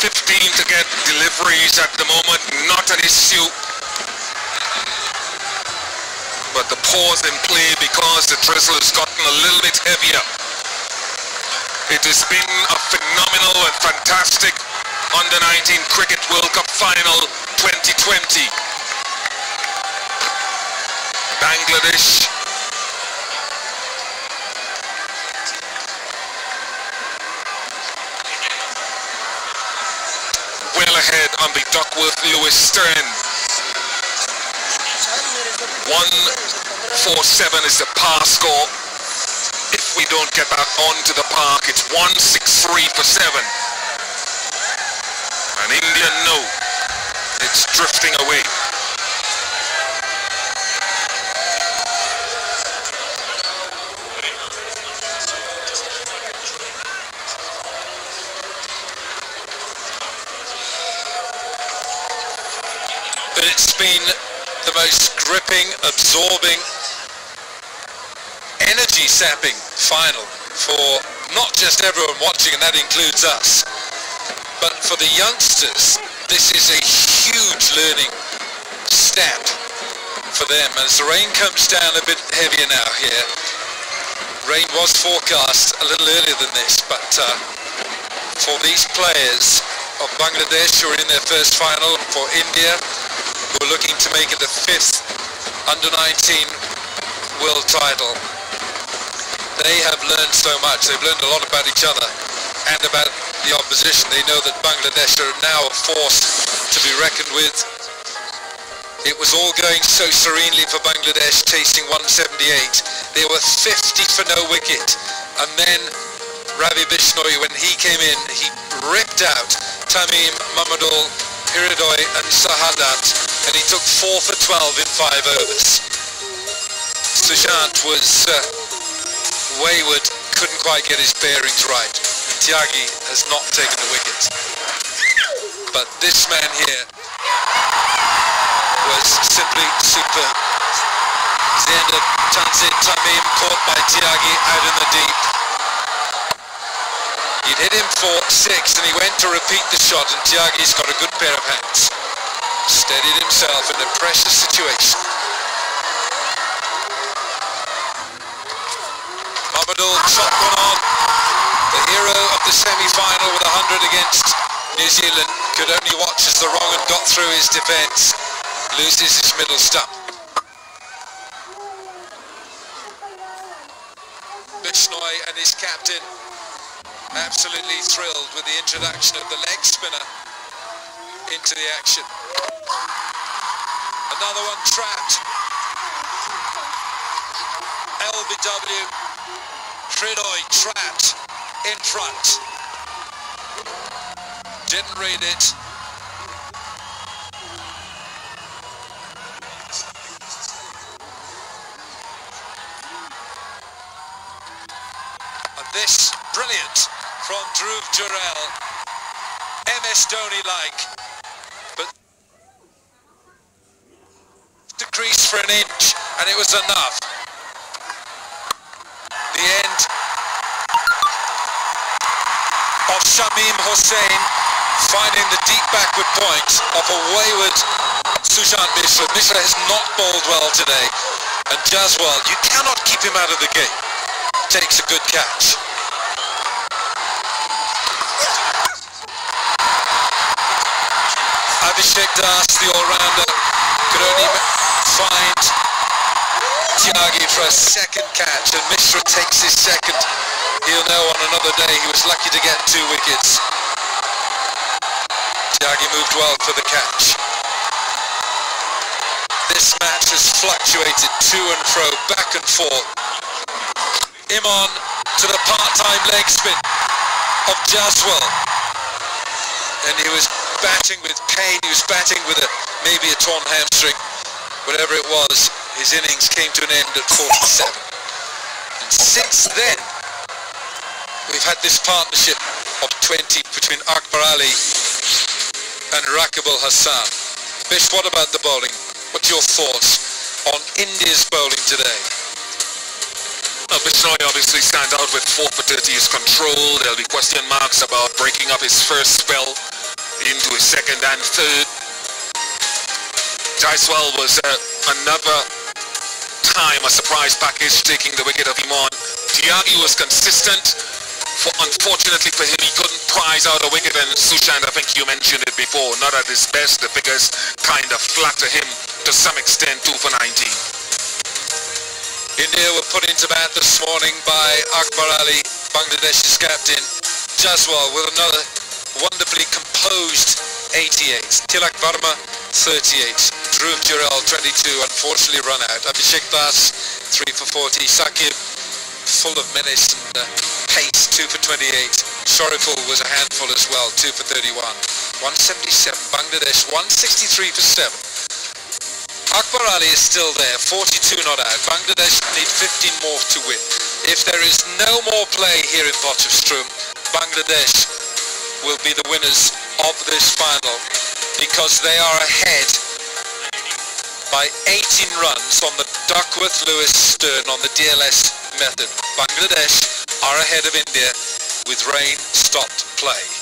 15 to get deliveries at the moment, not an issue. But the pause in play because the drizzle has gotten a little bit heavier. It has been a phenomenal and fantastic Under-19 Cricket World Cup Final 2020. Bangladesh well ahead on the Duckworth-Lewis Stern. 147 is the par score. If we don't get back onto the park, it's 163 for 7. And India, no, it's drifting away. But it's been the most gripping, absorbing, energy-sapping final for not just everyone watching, and that includes us, but for the youngsters. This is a huge learning step for them. As the rain comes down a bit heavier now here, rain was forecast a little earlier than this, but for these players of Bangladesh who are in their first final, for India who are looking to make it the 5th Under-19 world title, they have learned so much. They've learned a lot about each other and about the opposition. They know that Bangladesh are now a force to be reckoned with. It was all going so serenely for Bangladesh, chasing 178. They were 50 for no wicket. And then Ravi Bishnoi, when he came in, he ripped out Tamim, Mamadul, Hiridoy and Sahadat, and he took 4 for 12 in 5 overs. Sushant was wayward, couldn't quite get his bearings right. And Tyagi has not taken the wicket. But this man here was simply superb. It's the end of Tanzit Tamim, caught by Tyagi out in the deep. He'd hit him for 6 and he went to repeat the shot, and Tyagi's got a good pair of hands. Steadied himself in a precious situation. Mamadul shot one on. The hero of the semi-final with 100 against New Zealand could only watch as the wrong one got through his defence. Loses his middle stump. Bishnoi and his captain absolutely thrilled with the introduction of the leg spinner into the action. Another one trapped. LBW, Hiridoy trapped in front. Didn't read it. And this brilliant from Dhruv Jurel, MS Dhoni-like, but the crease for an inch, and it was enough. The end of Shamim Hossain finding the deep backward point of a wayward Sushant Mishra. Mishra has not bowled well today, and Jaswal, you cannot keep him out of the game. Takes a good catch. Abhishek Das, the all-rounder, could only find Tyagi for a second catch, and Mishra takes his second. He'll know on another day he was lucky to get 2 wickets. Tyagi moved well for the catch. This match has fluctuated to and fro, back and forth. Imon to the part-time leg spin of Jaswal, and he was batting with pain. He was batting with maybe a torn hamstring. Whatever it was, his innings came to an end at 47. And since then, we've had this partnership of 20 between Akbar Ali and Raqib Al Hassan. Bish, what about the bowling? What's your thoughts on India's bowling today? Bishnoi obviously stands out with 4 for 30 his control. There'll be question marks about breaking up his first spell into his second and third. Jaiswal was another time a surprise package, taking the wicket of Iman. Tyagi was consistent. Unfortunately for him, he couldn't prize out a wicket, and Sushant, I think you mentioned it before, not at his best. The figures kind of flatter him to some extent. 2 for 19. India were put into bat this morning by Akbar Ali, Bangladesh's captain. Jaiswal with another wonderfully composed 88. Tilak Verma 38. Dhruv Jurel 22, unfortunately run out. Abhishek Das 3 for 40. Sakib full of menace and pace, 2 for 28. Shoriful was a handful as well, 2 for 31. 177. Bangladesh 163 for 7. Akbar Ali is still there, 42 not out. Bangladesh need 15 more to win. If there is no more play here in Potchefstroom, Bangladesh will be the winners of this final, because they are ahead by 18 runs on the Duckworth-Lewis-Stern on the DLS method. Bangladesh are ahead of India with rain stopped play.